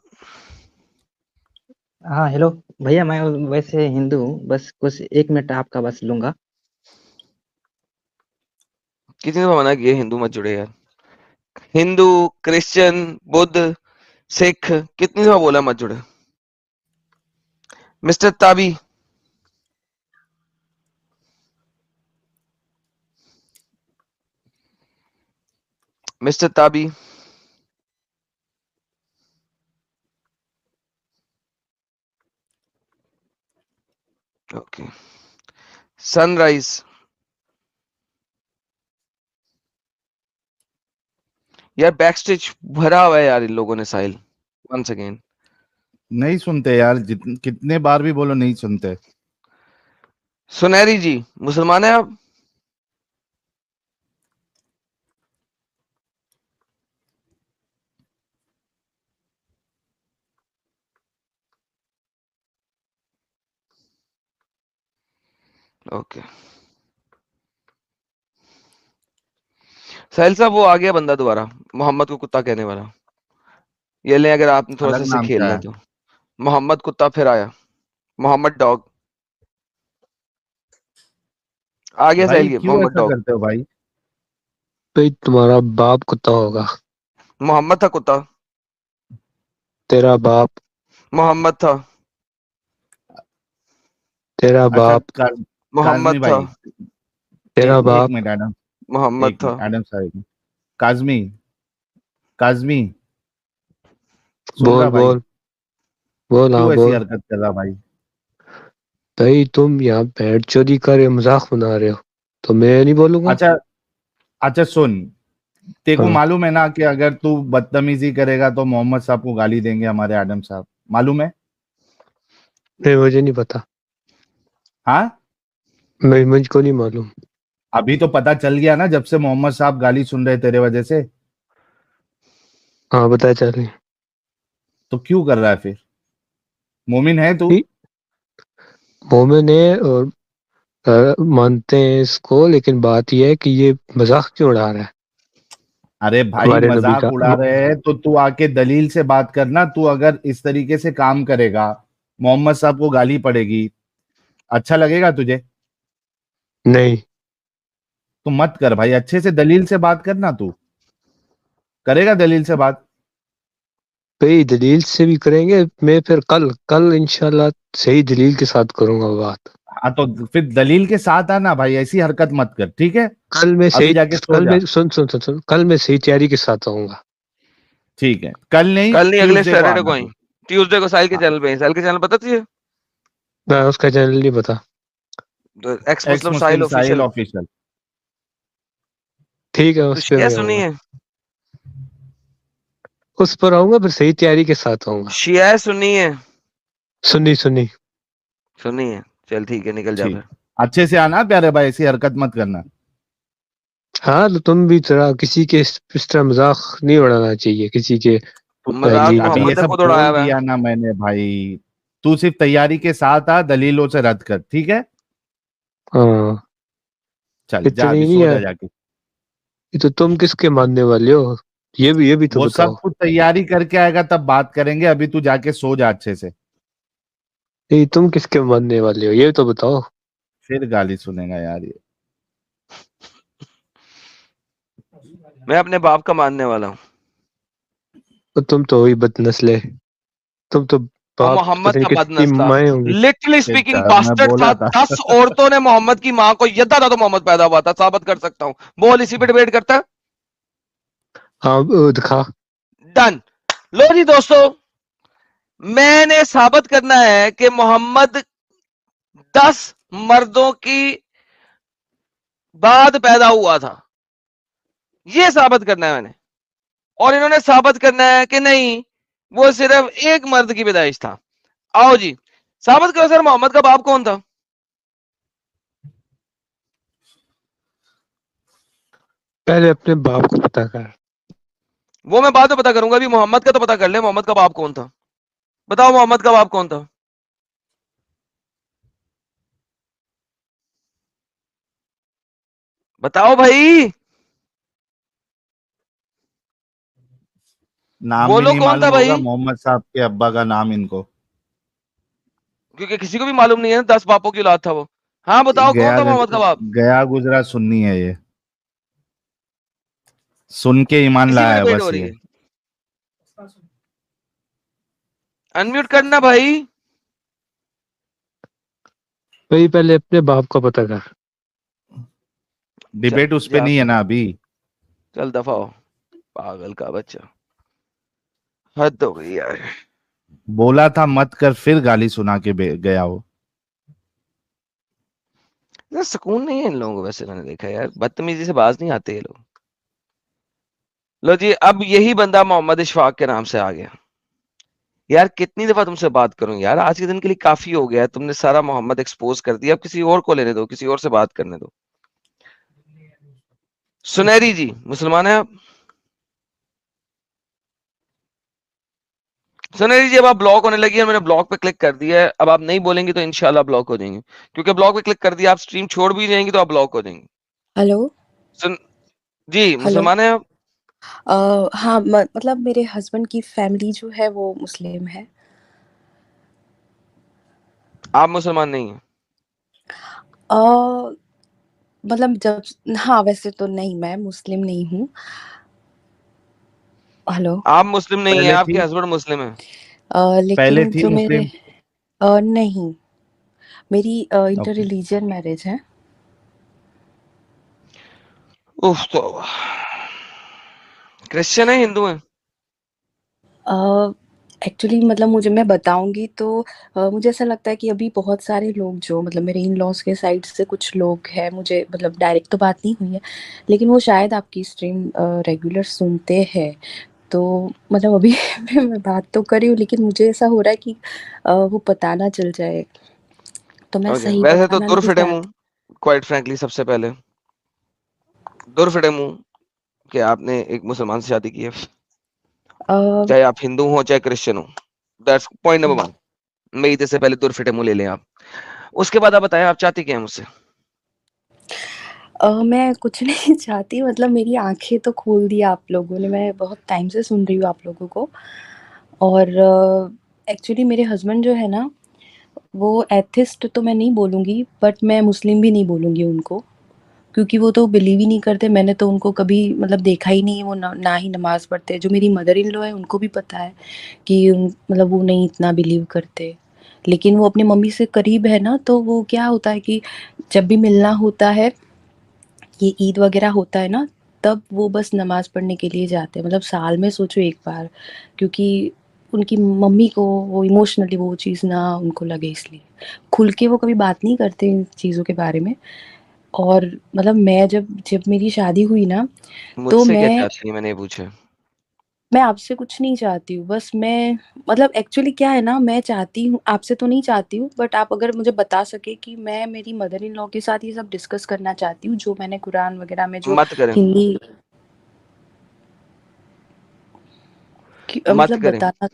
हाँ हेलो भैया, मैं वैसे हिंदू हूँ, बस कुछ 1 मिनट आपका बस लूंगा। कितनी दफा मना किया हिंदू मत जुड़े यार। हिंदू, क्रिश्चियन, बुद्ध, सिख, कितनी दफा बोला मत जुड़े। मिस्टर ताबी, मिस्टर ताबी, ओके सनराइज। यार बैक स्टेज भरा हुआ है यार इन लोगों ने। Sahil once again. नहीं सुनते यार, कितने बार भी बोलो नहीं सुनते। सुनहरी जी मुसलमान है आप? ओके साहिल साहब, वो आ गया बंदा दोबारा, मोहम्मद को कुत्ता कहने वाला। ये ले, अगर आपने थोड़ा सा अलग इससे नाम क्या खेलना है है? तो। मोहम्मद कुत्ता फिर आया। मोहम्मद डॉग आ गया। भाई साहिल के क्यों मोहम्मद ऐसा डॉग। करते हो भाई? भाई तुम्हारा बाप कुत्ता होगा। मोहम्मद था कुत्ता। तेरा बाप। मोहम्मद था। तेरा अच्छा बाप। काजमी मोहम्मद था। भाई, तेरा एक बाप। मिनट एडम, मोहम्मद एक था। मिनट एडम साहब। काजमी, काजमी, सुन बोल रहा भाई? बोल बोल, हाँ क्यों ऐसी बोल। हरकत कर रहा भाई? भाई तुम यहाँ बैठ चोरी कर रहे हो, मजाक बना रहे हो, तो मैं नहीं बोलूंगा। अच्छा, अच्छा सुन, तेरे को हाँ। मालूम है ना कि अगर तू बदतमीजी करेगा तो मोहम्मद साहब को गाली देंगे हमारे आदम साहब, मालूम है? नहीं, मुझे नहीं पता। हाँ, मुझको नहीं मालूम। अभी तो पता चल गया ना जब से मोहम्मद साहब गाली सुन रहे तेरे वजह से। हाँ, पता चल। तो क्यों कर रहा है फिर? मोमिन है तू? मोमिन है और मानते हैं इसको, लेकिन बात यह है कि ये मजाक क्यों उड़ा रहा है अरे भाई हमारे नबी मजाक का। उड़ा रहे हैं तो तू आके दलील से बात करना। तू अगर इस तरीके से काम करेगा, मोहम्मद साहब को गाली पड़ेगी, अच्छा लगेगा तुझे? नहीं तो मत कर भाई, अच्छे से दलील से बात करना। तू करेगा दलील से बात? भाई, दलील से भी करेंगे। मैं फिर कल कल इंशाल्लाह सही दलील के साथ करूंगा बात। हाँ तो फिर दलील के साथ आना भाई, ऐसी हरकत मत कर, ठीक है? कल मैं अभी सही जाके सो कल जा। मैं सुन सुन सुन सुन कल मैं सही तैयारी के साथ आऊंगा। ठीक है, कल नहीं, कल नहीं, अगले ट्यूसडे को सैटरडे आना को ही। तू। ट्यूसडे को साहिल के हाँ, चैनल पे। साहिल के चैनल पता तुझे? मैं उसका चैनल नहीं पता। एक्स एक्स मुस्लिम मुस्लिम साहिल साहिल ऑफिशियल। ऑफिशियल। ठीक है, तो उस पे शिया मैं सुनी आऊंगा। है? उस पर आऊंगा, फिर सही तैयारी के साथ आऊंगा। शिया सुनी है? सुनी सुनी। सुनी है। चल ठीक है, निकल जा ठीक, फिर। अच्छे से आना प्यारे भाई, ऐसी हरकत मत करना। हाँ, तो तुम भी तरह किसी के इस तरह मजाक नहीं उड़ाना चाहिए किसी के मजाक दीन अभी का। ये मोहम्मद ने सब खुद उड़ाया बोल हुआ है। दिया ना मैंने भाई, तू सिर्फ तैयारी के साथ आ, दलीलों से रद्द कर, ठीक है? हाँ, चल जा, इतनी अभी नहीं सो है। जा जाके। ये तो तुम किसके मानने वाले हो? ये भी तो वो बताओ। सब कुछ तैयारी करके आएगा तब बात करेंगे, अभी तू जाके सो जा अच्छे से। ये तुम किसके मानने वाले हो, ये तो बताओ। फिर गाली सुनेगा यार ये। मैं अपने बाप का मानने वाला हूँ। तो तुम तो वही बदनस्ले। तुम तो और बाप तो मोहम्मद पता नहीं का कितनी बदनस्ल था। माए होंगी। लिटरली फिर स्पीकिंग मैं बास्टर्ड था। बोला था 10 औरतों ने मोहम्मद की मां को यद्दा था तो मोहम्मद पैदा हुआ था। साबित कर सकता हूँ। बोल, इसी पे डिबेट करता है। हाँ, वो दिखा। डन। लो जी दोस्तों, मैंने साबित करना है कि मोहम्मद 10 मर्दों की बाद पैदा हुआ था। यह साबित करना है मैंने। और इन्होंने साबित करना है कि नहीं, वो सिर्फ एक मर्द की पैदाइश था। आओ जी, साबित करो सर, मोहम्मद का बाप कौन था? पहले अपने बाप को पता कर। वो मैं बाद में पता करूंगा। अभी मोहम्मद का तो पता कर ले, मोहम्मद का बाप कौन था। बताओ मोहम्मद का बाप कौन था? बताओ भाई। नाम भी बोलो नहीं कौन था मालूम होगा भाई। मोहम्मद साहब के अब्बा का नाम इनको। क्योंकि किसी को भी मालूम नहीं है, 10 बापों की औलाद था वो। हाँ बताओ कौन गया था मोहम्मद का बाप। गया गुजरा सुन्नी है ये, सुन के ईमान इसी पे लाया है डिबेट हो बस रही ये। है। अनम्यूट करना भाई। भाई, पहले अपने बाप का पता कर। चल डिबेट उस पे जा नहीं है फिर। ना अभी। चल दफा हो, पागल का बच्चा। हद हो गई यार। बोला था मत कर, फिर गाली सुना के गया हो। यार सुकून नहीं है इन लोगों को, वैसे मैंने देखा यार, बदतमीजी से बाज नहीं आते ये लोग। लो जी, अब यही बंदा मोहम्मद इशफाक के नाम से आ गया। यार कितनी दफा तुमसे बात करूं यार, आज के दिन के लिए काफी हो गया है, तुमने सारा मोहम्मद एक्सपोज कर दिया, अब किसी और को लेने दो, किसी और से बात करने दो। सुनहरी जी मुसलमान है आप? सुनहरी जी अब आप ब्लॉक होने लगी है, मैंने ब्लॉक पे क्लिक कर दिया है, अब आप नहीं बोलेंगी तो इंशाल्लाह ब्लॉक हो जाएंगे, क्योंकि ब्लॉक पे क्लिक कर दिया, आप स्ट्रीम छोड़ भी जाएंगी तो आप ब्लॉक हो जाएंगी। हेलो। सुन जी, हेलो। मुसलमान है आप? हाँ, मतलब मेरे हस्बैंड की फैमिली जो है वो मुस्लिम है। आप मुसलमान नहीं है? अ, मतलब जब हाँ, वैसे तो नहीं, मैं मुस्लिम नहीं हूँ। हेलो। आप मुस्लिम नहीं है, पहले आपके थी हस्बैंड मुस्लिम है? पहले लेकिन थी जो मेरे मुस्लिम। नहीं, मेरी इंटर ओके। रिलीजियन मैरिज है। उफ, तो क्रिश्चियन है, हिंदू है? एक्चुअली मतलब मैं बताऊंगी तो मुझे ऐसा लगता है कि अभी बहुत सारे लोग जो मतलब मेरे इन लॉज के साइड से कुछ लोग हैं, मुझे मतलब डायरेक्ट तो बात नहीं हुई है, लेकिन वो शायद आपकी स्ट्रीम रेगुलर सुनते हैं। तो मतलब अभी मैं बात तो कर रही हूँ, लेकिन मुझे ऐसा हो रहा है कि वो पता ना चल जाए, तो मैं ओके, सही वैसे तो बताना दूर नहीं फिटे मुंह, चाहती। क्वाइट फ्रैंकली, सबसे पहले दूर फिटे मुंह कि आपने एक मुसलमान से शादी की है, अ, चाहे आप हिंदू हो चाहे क्रिश्चियन हो। That's point number 1। मैं ईद से पहले दूर फिटे मुंह ले लें आप। उसके बाद आप बताएं आप चाहती क्या है मुझसे? मैं कुछ नहीं चाहती, मतलब मेरी आंखें तो खोल दी आप लोगों ने, मैं बहुत टाइम से सुन रही हूँ आप लोगों को। और एक्चुअली मेरे हस्बैंड जो है ना, वो एथिस्ट तो मैं नहीं बोलूँगी, बट मैं मुस्लिम भी नहीं बोलूँगी उनको, क्योंकि वो तो बिलीव ही नहीं करते। मैंने तो उनको कभी मतलब देखा ही नहीं है, वो ना ही नमाज़ पढ़ते हैं। जो मेरी मदर इन लॉ है उनको भी पता है कि मतलब वो नहीं इतना बिलीव करते। लेकिन वो अपनी मम्मी से करीब है ना, तो वो क्या होता है कि जब भी मिलना होता है, ये ईद वगैरह होता है ना, तब वो बस नमाज़ पढ़ने के लिए जाते हैं, मतलब साल में सोचो एक बार, क्योंकि उनकी मम्मी को वो इमोशनली वो चीज़ ना उनको लगे, इसलिए खुल के वो कभी बात नहीं करते इन चीज़ों के बारे में। और मतलब मैं जब जब मेरी शादी हुई ना, तो मुझसे क्या चाहती है, मैंने ये पूछा। मैं आपसे कुछ नहीं चाहती हूँ, बस मैं मतलब एक्चुअली क्या है ना, मैं चाहती हूँ आपसे तो नहीं चाहती हूँ, बट आप अगर मुझे बता सके कि मैं मेरी मदर इन लॉ के साथ ये सब डिस्कस करना चाहती हूँ, जो मैंने कुरान वगैरह में जो मत करें, हिंदी मत मतलब करें, बताना।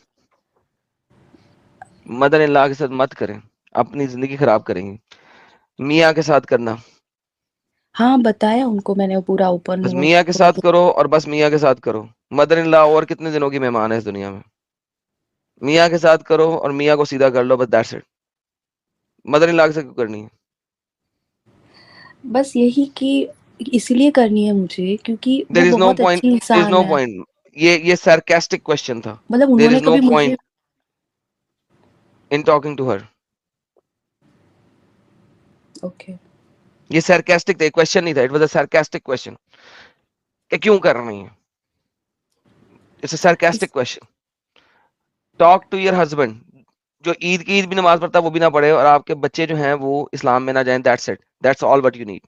मदर इन लॉ के साथ मत करें, अपनी जिंदगी खराब करेंगे। मियाँ के साथ करना, हाँ, बताया उनको मैंने, वो पूरा ओपन बस वो मियाँ के पूरा साथ करो, और बस मियाँ के साथ करो। मदर इन लॉ और कितने दिनों की मेहमान है इस दुनिया में? मियाँ के साथ करो और मियाँ को सीधा कर लो, बस that's it. Mother in law से क्यों करनी है? बस यही कि इसलिए करनी है मुझे क्योंकि वो देयर इज नो बहुत पॉइंट, अच्छी देयर इज इंसान नो है। पॉइंट। ये सार्कास्टिक क्वेश्चन था। मतलब देयर उन्होंने इज नो कभी मुझे point in talking to her. Okay. ये सार्कास्टिक था, क्वेश्चन नहीं था, it was a sarcastic question कि क्यों कर रही है। इट्स अ सार्कास्टिक इस question. Talk to your husband, जो ईद की ईद भी नमाज पढ़ता है वो भी ना पढ़े, और आपके बच्चे जो हैं वो इस्लाम में ना जाएं, that's it, that's all what you need.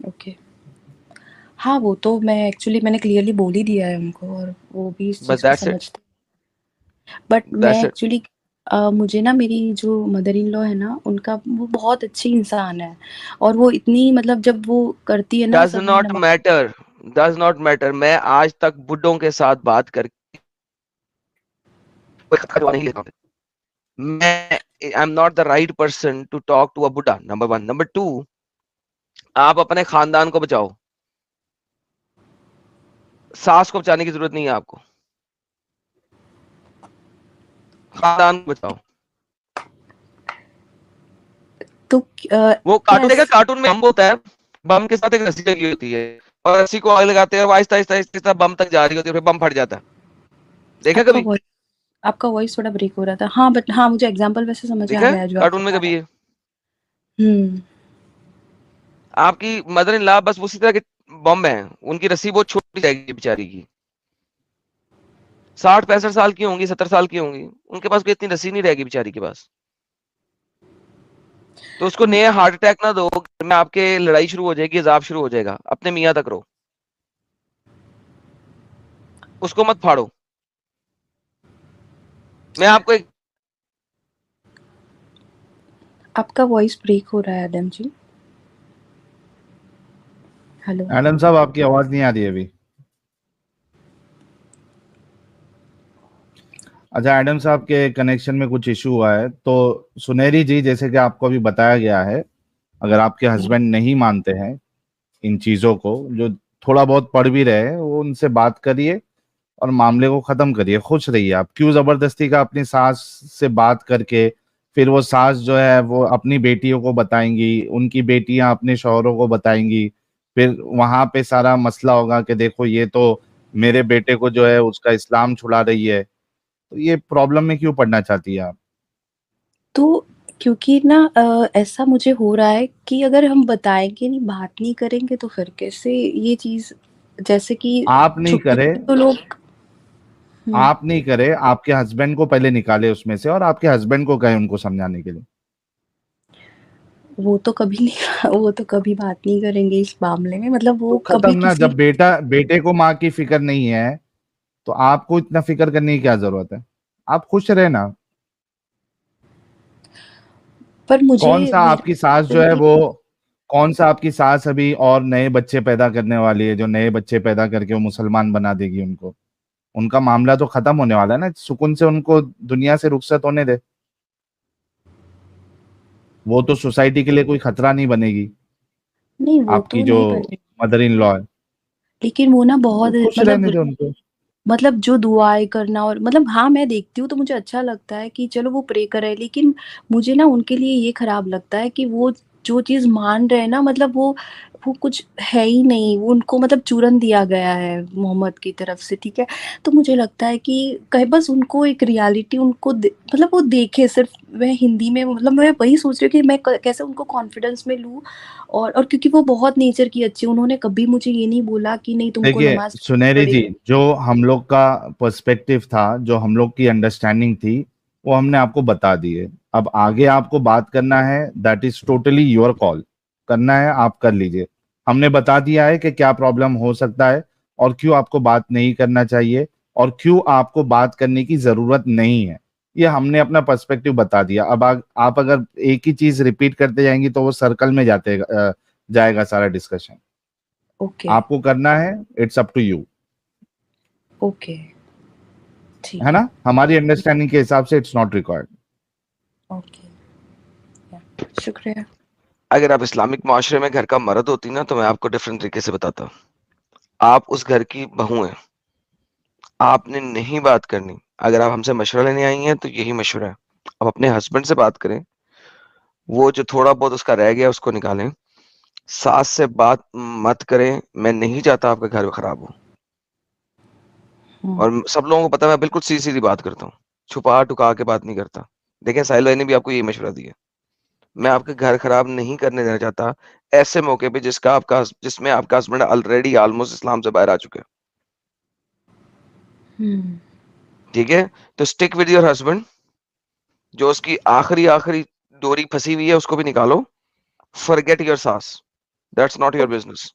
Okay. हाँ, वो तो मैं एक्चुअली मैंने क्लियरली बोल ही दिया है उनको, और वो भी इस बस चीज़ को दैट्स इट, समझते। बट मैं दैट्स इट। एक्चुअली मुझे ना मेरी जो मदर इन लॉ है ना, उनका वो बहुत अच्छी इंसान है, और वो इतनी मतलब जब वो करती है ना डज सब नॉट नमाज। Matter, does not matter. मैं आज तक बुड्ढों के साथ बात करके कोई खतवा नहीं लेता हूं। मैं I am not the right person to talk to a बुड्ढा, नंबर 1। नंबर 2, आप अपने खानदान को बचाओ, सास को बचाने की जरूरत नहीं है आपको, खानदान को बचाओ। तो वो क्या कार्टून देखा, कार्टून में बम होता है, बम के साथ एक रस्सी लगी होती है, और रस्सी को आग लगाते हैं और वो आहिस्ता आहिस्ता आहिस्ता आहिस्ता बम तक जा रही होती है, फिर बम फट जाता है। देखा आपका कभी? वॉइस आपका वॉइस थोड़ा ब्रेक हो रहा था। हाँ, बट हाँ, मुझे एग्जांपल वैसे समझ देखा आ है गया है जो आप कार्टून में बता रहे कभी हैं। ये? हुँ। आपकी मदर इन लॉ बस उसी तरह के बम है, उनकी रस्सी बहुत छोटी जाएगी बेचारी की। 60-65 साल की होंगी, 70 साल की होंगी, उनके पास कोई इतनी रस्सी नहीं रहेगी बेचारी के पास। तो उसको नया हार्ट अटैक ना दो, घर में आपके लड़ाई शुरू हो जाएगी, अजाब शुरू हो जाएगा, अपने मियाँ तक रहो, उसको मत फाड़ो। मैं आपको एक आपका वॉइस ब्रेक हो रहा है एडम जी। हेलो। एडम साहब आपकी आवाज नहीं आ रही है अभी। अच्छा, एडम साहब के कनेक्शन में कुछ इशू हुआ है। तो सुनहरी जी, जैसे कि आपको अभी बताया गया है, अगर आपके हस्बैंड नहीं मानते हैं इन चीजों को, जो थोड़ा बहुत पढ़ भी रहे हैं, वो उनसे बात करिए और मामले को खत्म करिए, खुश रहिए। आप क्यों जबरदस्ती का अपनी सास से बात करके फिर वो सास जो है वो अपनी बेटियों को बताएंगी, उनकी बेटियां अपने शौहरों को बताएंगी, फिर वहां पे सारा मसला होगा कि देखो ये तो मेरे बेटे को जो है उसका इस्लाम छुड़ा रही है। तो ये प्रॉब्लम में क्यों पड़ना चाहती है आप? तो क्योंकि ना ऐसा मुझे हो रहा है कि अगर हम बताएँगे नहीं, बात नहीं करेंगे तो फिर कैसे ये चीज़, जैसे कि आप नहीं करे, छुट्टी तो लोग। हुँ, आप नहीं करे, आपके हस्बैंड को पहले निकाले उसमें से और आपके हस्बैंड को कहे उनको समझाने के लिए। वो तो कभी नहीं वो तो कभी बात नहीं करेंगे इस मामले में, मतलब तो वो खत्म कभी ना, किसी। जब बेटे को माँ की फिक्र नहीं है तो आपको इतना फिक्र करने की क्या जरूरत है? आप खुश रहे ना। पर मुझे कौन सा मेरे आपकी सास जो है वो, कौन सा आपकी सास अभी और नए बच्चे पैदा करने वाली है, जो नए बच्चे पैदा करके वो मुसलमान बना देगी उनको? उनका मामला तो खत्म होने वाला है ना, सुकून से उनको दुनिया से रुखसत होने दे। वो तो सोसाइटी के लिए कोई खतरा नहीं बनेगी, नहीं, वो आपकी तो जो नहीं बने, मदर इन लॉ है। लेकिन वो ना तो बहुत खुश रहने दे उनको। मतलब जो दुआएँ करना, और मतलब हाँ, मैं देखती हूँ तो मुझे अच्छा लगता है कि चलो वो प्रे कर रहे हैं, लेकिन मुझे ना उनके लिए ये खराब लगता है कि वो जो चीज़ मान रहे हैं ना, मतलब वो कुछ है ही नहीं, वो उनको मतलब चूरन दिया गया है मोहम्मद की तरफ से, ठीक है? तो मुझे लगता है कि कहीं बस उनको एक रियलिटी उनको मतलब वो देखे सिर्फ़। मैं हिंदी में, मतलब मैं वही सोच रही हूँ कि मैं क कैसे उनको कॉन्फिडेंस में लूँ, और क्योंकि वो बहुत नेचर की अच्छी है, उन्होंने कभी मुझे ये नहीं बोला कि नहीं तुमको देखिए नमाज़ सुनहरी पढ़ी। जी, जो हम लोग का पर्सपेक्टिव था, जो हम लोग की अंडरस्टैंडिंग थी, वो हमने आपको बता दी है। अब आगे आपको बात करना है, that is totally your call. करना है आप कर लीजिए। हमने बता दिया है कि क्या प्रॉब्लम हो सकता है और क्यों आपको बात नहीं करना चाहिए और क्यों आपको बात करने की जरूरत नहीं है। ये हमने अपना पर्सपेक्टिव बता दिया। अब आप अगर एक ही चीज रिपीट करते जाएंगी तो वो सर्कल में जाएगा सारा डिस्कशन। ओके, आपको करना है, it's up to you. Okay, ठीक है है, ना, हमारी अंडरस्टैंडिंग के हिसाब से इट्स नॉट रिक्वायर्ड। ओके, या शुक्रिया। अगर आप इस्लामिक माशरे में घर का मर्द होती ना, तो मैं आपको डिफरेंट तरीके से बताता। आप उस घर की बहू हैं, आपने नहीं बात करनी। अगर आप हमसे मशवरा लेने आई हैं तो यही मशवरा है, आप अपने हस्बैंड से बात करें, वो जो थोड़ा बहुत उसका रह गया उसको निकालें। सास से बात मत करें, मैं नहीं चाहता आपका घर खराब हो। हुँ, और सब लोगों को पता है मैं बिल्कुल सीधी-सीधी बात करता हूँ, छुपा-टुका के बात नहीं करता। देखें साहिल भाई ने भी आपको यही मशवरा दिया। मैं आपका घर खराब नहीं करने देना चाहता, ऐसे मौके पे जिसमें आपका हस्बैंड ऑलरेडी ऑलमोस्ट इस्लाम से बाहर आ चुके हैं। हुँ, ठीक है? तो स्टिक विद योर हस्बैंड। जो उसकी आखिरी डोरी फंसी हुई है उसको भी निकालो। फॉरगेट योर सास, दैट्स नॉट ओ योर बिजनेस।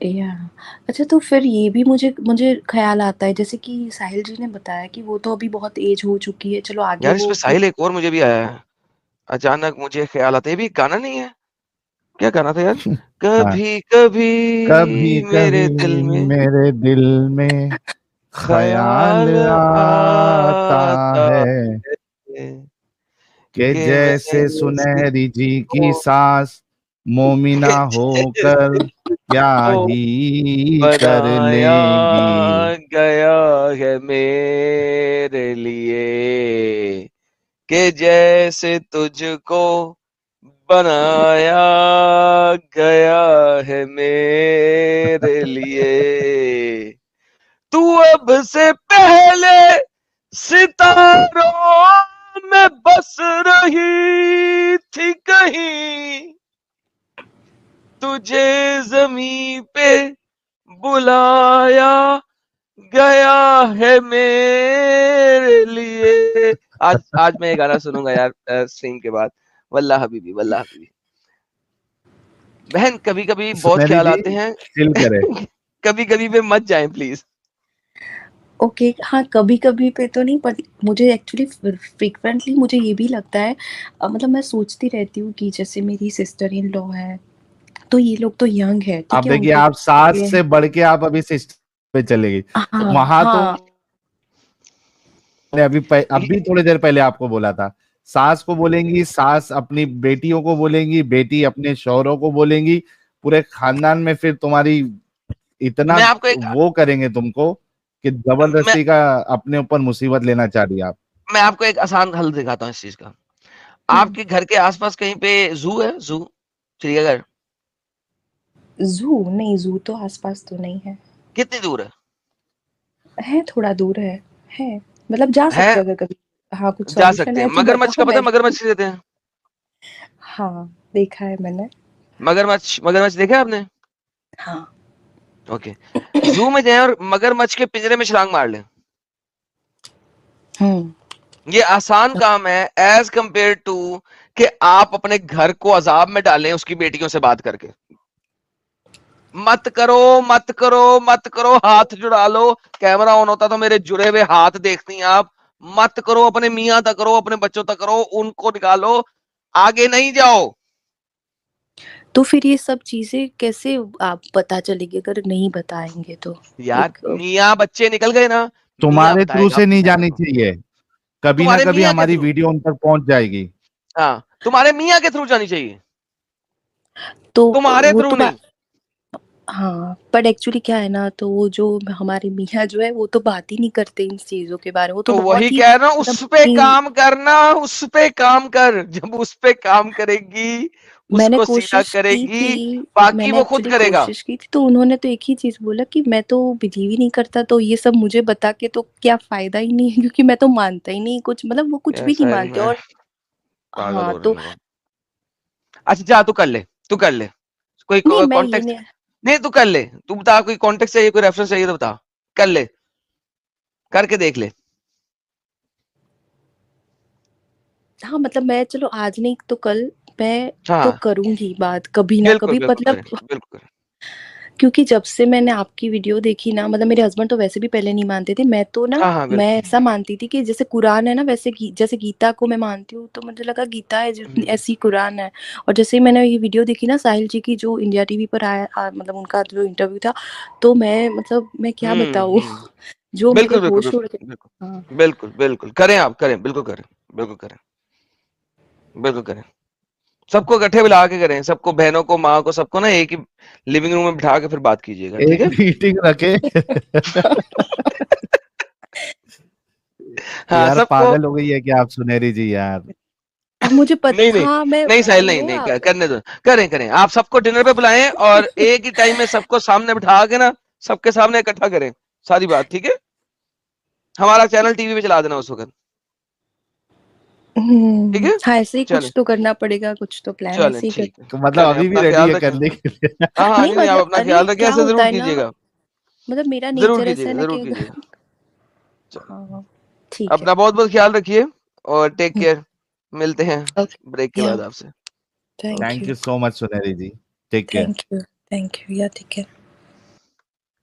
या अच्छा, तो फिर ये भी मुझे मुझे ख़्याल आता है, जैसे कि साहिल जी ने बताया कि वो तो अभी बहुत एज हो चुकी है, चलो आगे यार वो इसमें ठीक। साहिल एक और मुझे भी आया है। अचानक मुझे ख्याल आता है, ये भी एक गाना नहीं है? क्या गाना था यार? हाँ, कभी कभी कभी मेरे कभी दिल में मेरे दिल में ख्याल ख्याल आता आता है है कि कि जैसे मैं इसी सुनहरी जी की को सास मोमिना के होकर क्या को ही कर बनाया लेगी। गया है मेरे लिए, कि जैसे तुझको बनाया गया है मेरे लिए। तू अब से पहले सितारों में बस रही थी कहीं, तुझे जमी पे बुलाया गया है मेरे लिए। आज आज मैं ये गाना सुनूंगा यार स्ट्रीम के बाद। वल्लाह हबीबी, वल्लाह हबीबी। बहन कभी कभी बहुत सुनहरी ख्याल जी आते हैं, चिल करें। कभी कभी पे मत जाएं प्लीज। ओके, हाँ, कभी-कभी पे तो नहीं, पर मुझे एक्चुअली फ्रीक्वेंटली मुझे ये भी लगता है, मतलब मैं सोचती रहती हूँ कि जैसे मेरी सिस्टर इन लॉ है, तो ये लोग तो यंग है, आप ठीक है? देखिए, उनको आप सास ये से बढ़ के आप अभी सिस्टर पे चले गई। हाँ, वहां तो हाँ, मैंने अभी थोड़ी देर पहले आपको बोला था, सास को बोलेंगी, सास अपनी बेटियों को बोलेंगी, बेटी अपने शौहरों को बोलेंगी, पूरे खानदान में फिर तुम्हारी इतना मैं आपको एक वो करेंगे तुमको कि मैं जबरदस्ती का अपने ऊपर मुसीबत लेना चाह रही आप। मैं आपको एक आसान हल दिखाता हूँ इस चीज का। हुँ। आपके घर के आसपास कहीं पे जू है? जू, चिड़ियाघर ज़ू नहीं, ज़ू तो आस-पास तो नहीं है। कितनी दूर है? है, थोड़ा दूर है, मतलब जा सकते है, हैं अगर कभी, हाँ, कुछ जा सॉल्यूशन सकते हैं। है तो मगरमच्छ का बताओ, पता मैं है? मगरमच्छ किसे देते हैं? हाँ, देखा है मैंने। मगरमच्छ, मगरमच्छ देखा है आपने? हाँ। ओके, जू में जाएं और मगरमच्छ के पिंजरे में छलांग मार लें। हुँ। ये आसान काम है एज कंपेयर टू कि आप अपने घर को अजाब में डालें उसकी बेटियों से बात करके। मत करो, मत करो, मत करो, हाथ जुड़ा लो। कैमरा ऑन होता तो मेरे जुड़े हुए हाथ देखती हैं आप। मत करो, अपने मियां तक करो, अपने बच्चों तक करो, उनको निकालो, आगे नहीं जाओ। तो फिर ये सब चीज़ें कैसे आप पता चलेगी अगर नहीं बताएँगे तो? यार एक मियां बच्चे निकल गए ना, मियां तुम्हारे थ्रू बताएगा से नहीं अपने जानी को। चाहिए, कभी ना तुम्हारे कभी मियां के हमारी थ्रू, वीडियो उन तक पहुंच जाएगी। हाँ, तुम्हारे मियां के थ्रू जानी चाहिए, तो तुम्हारे वो थ्रू तो नहीं। हाँ, बट एक्चुअली क्या है ना, तो वो जो हमारे मियाँ जो है वो तो बात ही नहीं करते इन चीज़ों के बारे में। वो तो तो वही बहुत ही कह रहा हूं, मतलब उस पे काम करना, उस पे काम कर। जब उस पे काम करेगी, मैंने उसको सीधा कोशिश की करेगी, थी, बाकी मैंने वो खुद एक्चुअली करेगा। कोशिश की थी, तो उन्होंने तो एक ही चीज़ बोला कि मैं तो बिलीव ही नहीं करता, तो ये सब मुझे बता के तो क्या फ़ायदा ही नहीं है, क्योंकि मैं तो मानता ही नहीं कुछ, मतलब वो कुछ भी नहीं ऐसा मानते। मैं और पागल हाँ, हो रहे तो हैं लोग। अच्छा जा, तू कर ले, तू कर ले। कोई नहीं, मैं ये कॉन्टेक्स्ट नहीं, नहीं, तू कर ले, तू बता, कोई कॉन्टेक्स्ट चाहिए, कोई रेफरेंस चाहिए तो बता, कर ले, करके देख ले। हाँ, मतलब मैं चलो आज नहीं तो कल मैं तो हाँ, करूँगी बात कभी ना बिल्कुल कभी, बिल्कुल मतलब करें, बिल्कुल करें। क्योंकि जब से मैंने आपकी वीडियो देखी ना, मतलब मेरे हस्बैंड तो वैसे भी पहले नहीं मानते थे। मैं तो ना, हाँ हाँ मैं बिल्कुल। ऐसा मानती थी कि जैसे कुरान है ना, वैसे जैसे गीता को मैं मानती हूँ, तो मुझे लगा गीता है जितनी ऐसी कुरान है। और जैसे ही मैंने ये वीडियो देखी ना साहिल जी की, जो इंडिया टीवी पर आया, मतलब उनका जो इंटरव्यू था, तो मैं, मतलब मैं क्या बताऊँ जो मेरे बिल्कुल बिल्कुल होश उड़ बिल्कुल गए। हाँ। बिल्कुल बिल्कुल बिल्कुल करें, आप करें, बिल्कुल करें, बिल्कुल करें, बिल्कुल करें। सबको इकट्ठे बुला के करें, सबको, बहनों को, माँ को, सबको ना एक ही लिविंग रूम में बिठा के फिर बात कीजिएगा, ठीक एक है? मीटिंग रखे। हाँ, यार सबको। पागल हो गई है क्या आप सुनहरी जी यार? अब मुझे नहीं नहीं हाँ, मैं नहीं साहिल, नहीं सुनो नहीं आप। करने दो, करें करें, आप सबको डिनर पे बुलाएं और एक ही टाइम में सबको सामने बिठा के ना, सबके सामने इकट्ठा करें सारी बात, ठीक है? हमारा चैनल टीवी पे चला देना उस वक्त, ठीक है? हाँ, ऐसे ही चले, कुछ तो करना पड़ेगा, कुछ तो प्लान चलें, ऐसे ही कर। ठीक है। तो मतलब चलें, अभी भी अपना रेडी ख्याल है रखें। करने के लिए? हाँ हाँ, नहीं, नहीं नहीं, आप मतलब अपना अरे ख्याल रखें, क्या ऐसे होता जरूर है ना, कीजिएगा, मतलब मेरा जरूर नेचर ऐसा है कीजिएगा, ना जरूर कि कीजिएगा। चलो, हाँ, ठीक है। अपना बहुत बहुत ख्याल रखिए और टेक हुँ, केयर। मिलते हैं ब्रेक ओके, के या बाद आपसे। Thank thank you, you so much सुनहरी जी, टेक केयर। थैंक यू, या ठीक है।